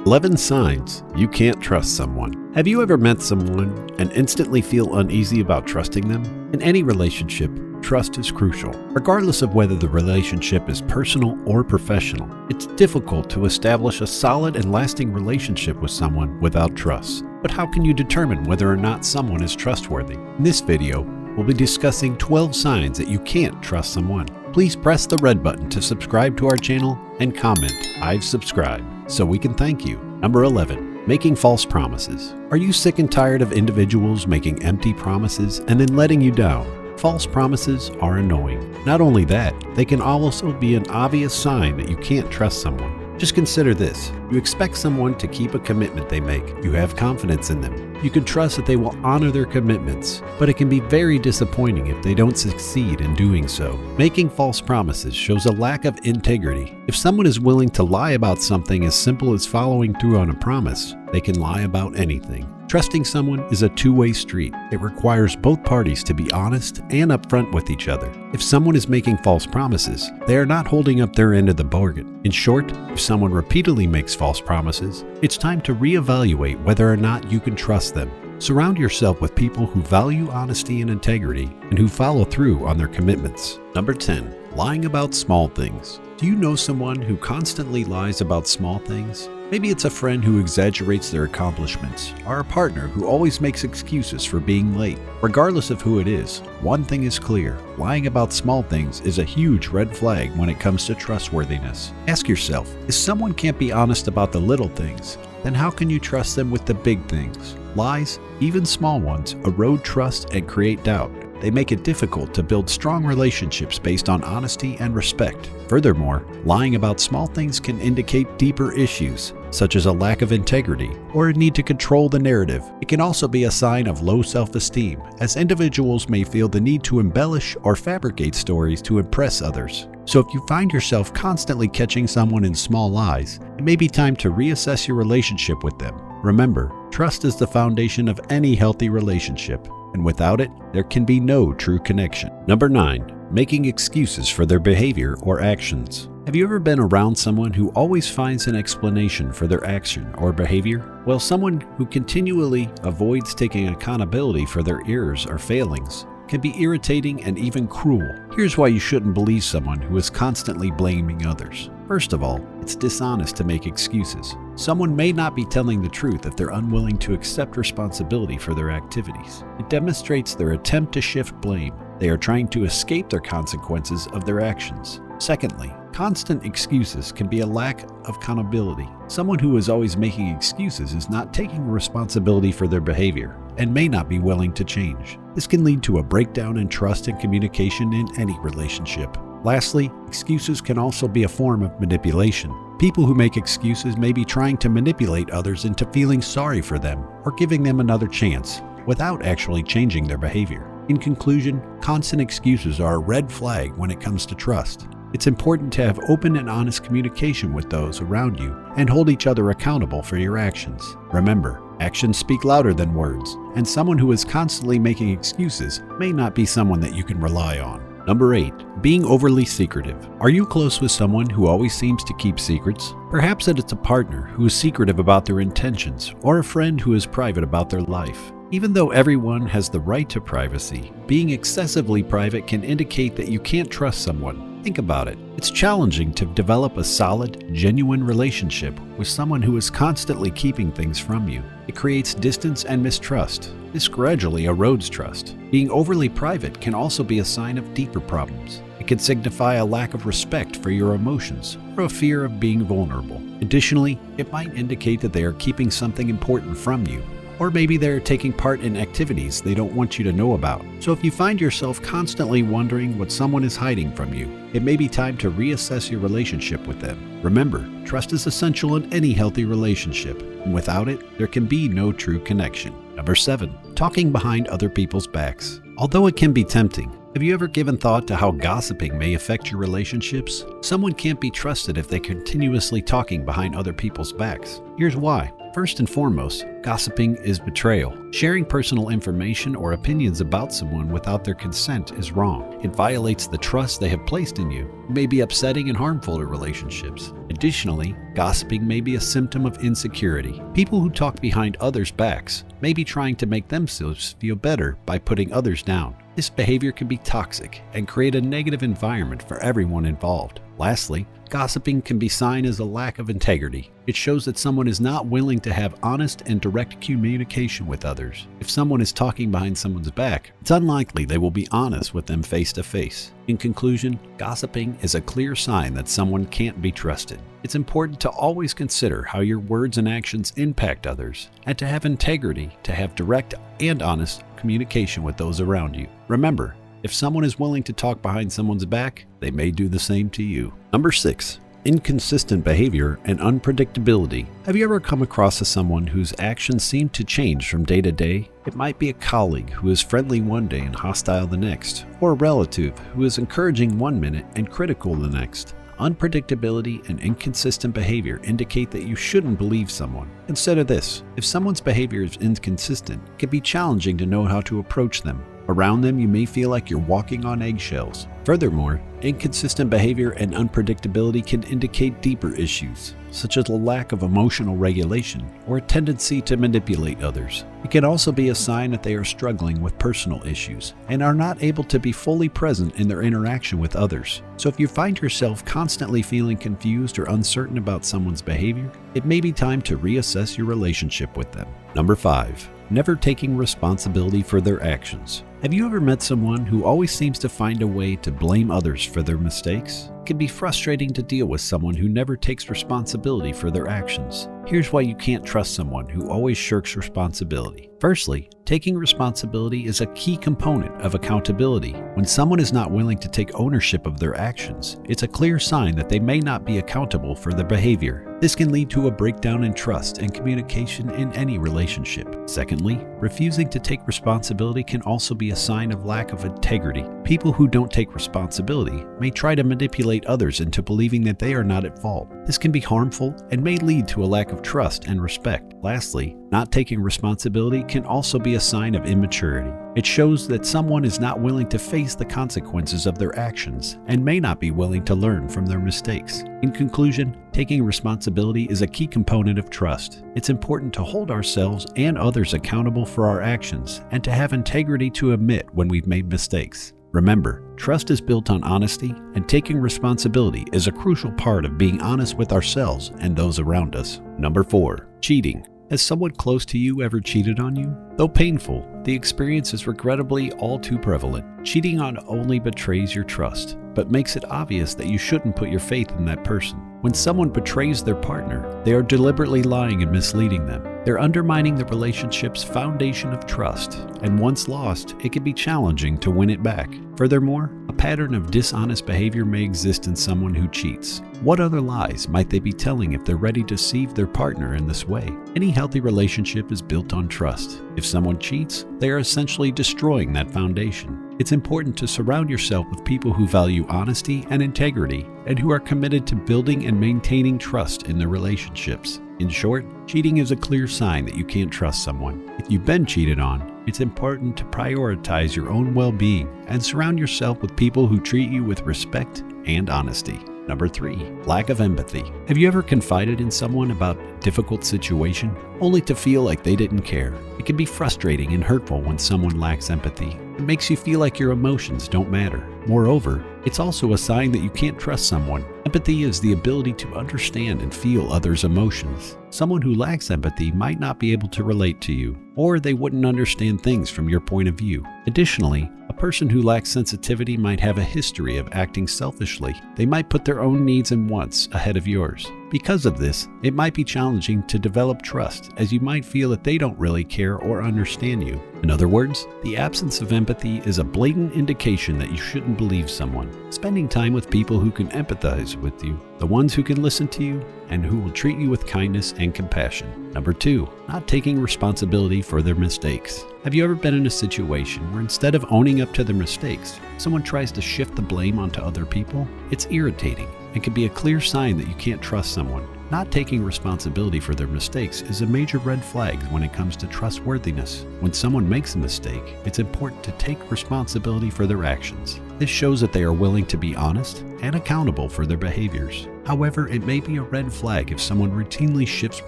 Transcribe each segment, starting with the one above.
11 signs you can't trust someone. Have you ever met someone and instantly feel uneasy about trusting them? In any relationship, trust is crucial. Regardless of whether the relationship is personal or professional, it's difficult to establish a solid and lasting relationship with someone without trust. But how can you determine whether or not someone is trustworthy? In this video, we'll be discussing 12 signs that you can't trust someone. Please press the red button to subscribe to our channel and comment, "I've subscribed," so we can thank you. Number 11. Making false promises. Are you sick and tired of individuals making empty promises and then letting you down? False promises are annoying. Not only that, they can also be an obvious sign that you can't trust someone. Just consider this. You expect someone to keep a commitment they make. You have confidence in them. You can trust that they will honor their commitments, but it can be very disappointing if they don't succeed in doing so. Making false promises shows a lack of integrity. If someone is willing to lie about something as simple as following through on a promise, they can lie about anything. Trusting someone is a two-way street. It requires both parties to be honest and upfront with each other. If someone is making false promises, they are not holding up their end of the bargain. In short, if someone repeatedly makes false promises, it's time to reevaluate whether or not you can trust them. Surround yourself with people who value honesty and integrity and who follow through on their commitments. Number 10. Lying about small things. Do you know someone who constantly lies about small things? Maybe it's a friend who exaggerates their accomplishments, or a partner who always makes excuses for being late. Regardless of who it is, one thing is clear: lying about small things is a huge red flag when it comes to trustworthiness. Ask yourself, if someone can't be honest about the little things, then how can you trust them with the big things? Lies, even small ones, erode trust and create doubt. They make it difficult to build strong relationships based on honesty and respect. Furthermore, lying about small things can indicate deeper issues, such as a lack of integrity or a need to control the narrative. It can also be a sign of low self-esteem, as individuals may feel the need to embellish or fabricate stories to impress others. So if you find yourself constantly catching someone in small lies, it may be time to reassess your relationship with them. Remember, trust is the foundation of any healthy relationship, and without it, there can be no true connection. Number 9. Making excuses for their behavior or actions. Have you ever been around someone who always finds an explanation for their action or behavior? Well, someone who continually avoids taking accountability for their errors or failings can be irritating and even cruel. Here's why you shouldn't believe someone who is constantly blaming others. First of all, it's dishonest to make excuses. Someone may not be telling the truth if they're unwilling to accept responsibility for their activities. It demonstrates their attempt to shift blame. They are trying to escape their consequences of their actions. Secondly, constant excuses can be a lack of accountability. Someone who is always making excuses is not taking responsibility for their behavior and may not be willing to change. This can lead to a breakdown in trust and communication in any relationship. Lastly, excuses can also be a form of manipulation. People who make excuses may be trying to manipulate others into feeling sorry for them or giving them another chance without actually changing their behavior. In conclusion, constant excuses are a red flag when it comes to trust. It's important to have open and honest communication with those around you and hold each other accountable for your actions. Remember, actions speak louder than words, and someone who is constantly making excuses may not be someone that you can rely on. Number 8. Being overly secretive. Are you close with someone who always seems to keep secrets? Perhaps it's a partner who is secretive about their intentions, or a friend who is private about their life. Even though everyone has the right to privacy, being excessively private can indicate that you can't trust someone. Think about it. It's challenging to develop a solid, genuine relationship with someone who is constantly keeping things from you. It creates distance and mistrust. This gradually erodes trust. Being overly private can also be a sign of deeper problems. It can signify a lack of respect for your emotions or a fear of being vulnerable. Additionally, it might indicate that they are keeping something important from you, or maybe they're taking part in activities they don't want you to know about. So if you find yourself constantly wondering what someone is hiding from you, it may be time to reassess your relationship with them. Remember, trust is essential in any healthy relationship, and without it, there can be no true connection. Number 7. Talking behind other people's backs. Although it can be tempting, have you ever given thought to how gossiping may affect your relationships? Someone can't be trusted if they're continuously talking behind other people's backs. Here's why. First and foremost, gossiping is betrayal. Sharing personal information or opinions about someone without their consent is wrong. It violates the trust they have placed in you. It may be upsetting and harmful to relationships. Additionally, gossiping may be a symptom of insecurity. People who talk behind others' backs may be trying to make themselves feel better by putting others down. This behavior can be toxic and create a negative environment for everyone involved. Lastly, gossiping can be seen as a lack of integrity. It shows that someone is not willing to have honest and direct communication with others. If someone is talking behind someone's back, it's unlikely they will be honest with them face to face. In conclusion, gossiping is a clear sign that someone can't be trusted. It's important to always consider how your words and actions impact others, and to have integrity to have direct and honest communication with those around you. Remember, if someone is willing to talk behind someone's back, they may do the same to you. Number 6. Inconsistent behavior and unpredictability. Have you ever come across someone whose actions seem to change from day to day? It might be a colleague who is friendly one day and hostile the next, or a relative who is encouraging one minute and critical the next. Unpredictability and inconsistent behavior indicate that you shouldn't believe someone. Consider this: if someone's behavior is inconsistent, it can be challenging to know how to approach them. Around them, you may feel like you're walking on eggshells. Furthermore, inconsistent behavior and unpredictability can indicate deeper issues, such as a lack of emotional regulation or a tendency to manipulate others. It can also be a sign that they are struggling with personal issues and are not able to be fully present in their interaction with others. So if you find yourself constantly feeling confused or uncertain about someone's behavior, it may be time to reassess your relationship with them. Number 5. Never taking responsibility for their actions. Have you ever met someone who always seems to find a way to blame others for their mistakes? It can be frustrating to deal with someone who never takes responsibility for their actions. Here's why you can't trust someone who always shirks responsibility. Firstly, taking responsibility is a key component of accountability. When someone is not willing to take ownership of their actions, it's a clear sign that they may not be accountable for their behavior. This can lead to a breakdown in trust and communication in any relationship. Secondly, refusing to take responsibility can also be a sign of lack of integrity. People who don't take responsibility may try to manipulate others into believing that they are not at fault. This can be harmful and may lead to a lack of trust and respect. Lastly, not taking responsibility can also be a sign of immaturity. It shows that someone is not willing to face the consequences of their actions and may not be willing to learn from their mistakes. In conclusion, taking responsibility is a key component of trust. It's important to hold ourselves and others accountable for our actions and to have integrity to admit when we've made mistakes. Remember, trust is built on honesty, and taking responsibility is a crucial part of being honest with ourselves and those around us. Number 4. Cheating. Has someone close to you ever cheated on you? Though painful, the experience is regrettably all too prevalent. Cheating not only betrays your trust, but makes it obvious that you shouldn't put your faith in that person. When someone betrays their partner, they are deliberately lying and misleading them. They're undermining the relationship's foundation of trust, and once lost, it can be challenging to win it back. Furthermore, a pattern of dishonest behavior may exist in someone who cheats. What other lies might they be telling if they're ready to deceive their partner in this way? Any healthy relationship is built on trust. If someone cheats, they are essentially destroying that foundation. It's important to surround yourself with people who value honesty and integrity and who are committed to building and maintaining trust in their relationships. In short, cheating is a clear sign that you can't trust someone. If you've been cheated on, it's important to prioritize your own well-being and surround yourself with people who treat you with respect and honesty. Number 3. Lack of empathy. Have you ever confided in someone about a difficult situation only to feel like they didn't care? It can be frustrating and hurtful when someone lacks empathy. It makes you feel like your emotions don't matter. Moreover, it's also a sign that you can't trust someone. Empathy is the ability to understand and feel others' emotions. Someone who lacks empathy might not be able to relate to you, or they wouldn't understand things from your point of view. Additionally, a person who lacks sensitivity might have a history of acting selfishly. They might put their own needs and wants ahead of yours. Because of this, it might be challenging to develop trust, as you might feel that they don't really care or understand you. In other words, the absence of empathy is a blatant indication that you shouldn't believe someone. Spending time with people who can empathize with you, the ones who can listen to you, and who will treat you with kindness and compassion. Number 2, not taking responsibility for their mistakes. Have you ever been in a situation where instead of owning up to their mistakes, someone tries to shift the blame onto other people? It's irritating and can be a clear sign that you can't trust someone. Not taking responsibility for their mistakes is a major red flag when it comes to trustworthiness. When someone makes a mistake, it's important to take responsibility for their actions. This shows that they are willing to be honest and accountable for their behaviors. However, it may be a red flag if someone routinely shifts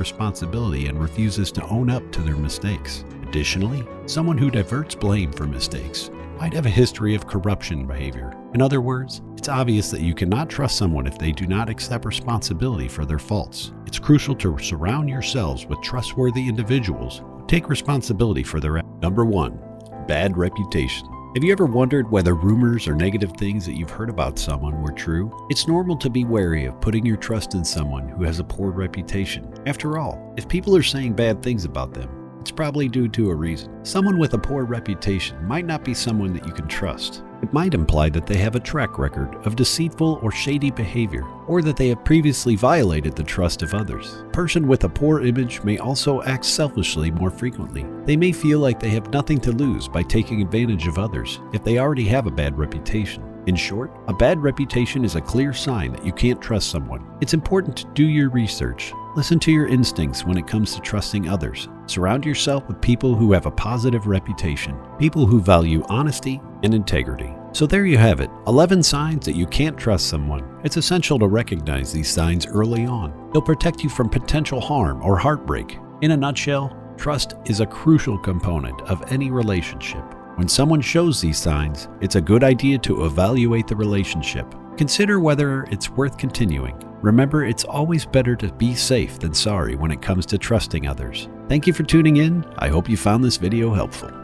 responsibility and refuses to own up to their mistakes. Additionally, someone who diverts blame for mistakes might have a history of corruption behavior. In other words, it's obvious that you cannot trust someone if they do not accept responsibility for their faults. It's crucial to surround yourselves with trustworthy individuals who take responsibility for their actions. Number 1. Bad reputation. Have you ever wondered whether rumors or negative things that you've heard about someone were true? It's normal to be wary of putting your trust in someone who has a poor reputation. After all, if people are saying bad things about them, it's probably due to a reason. Someone with a poor reputation might not be someone that you can trust. It might imply that they have a track record of deceitful or shady behavior, or that they have previously violated the trust of others. A person with a poor image may also act selfishly more frequently. They may feel like they have nothing to lose by taking advantage of others if they already have a bad reputation. In short, a bad reputation is a clear sign that you can't trust someone. It's important to do your research. Listen to your instincts when it comes to trusting others. Surround yourself with people who have a positive reputation, people who value honesty and integrity. So there you have it, 11 signs that you can't trust someone. It's essential to recognize these signs early on. They'll protect you from potential harm or heartbreak. In a nutshell, trust is a crucial component of any relationship. When someone shows these signs, it's a good idea to evaluate the relationship. Consider whether it's worth continuing. Remember, it's always better to be safe than sorry when it comes to trusting others. Thank you for tuning in. I hope you found this video helpful.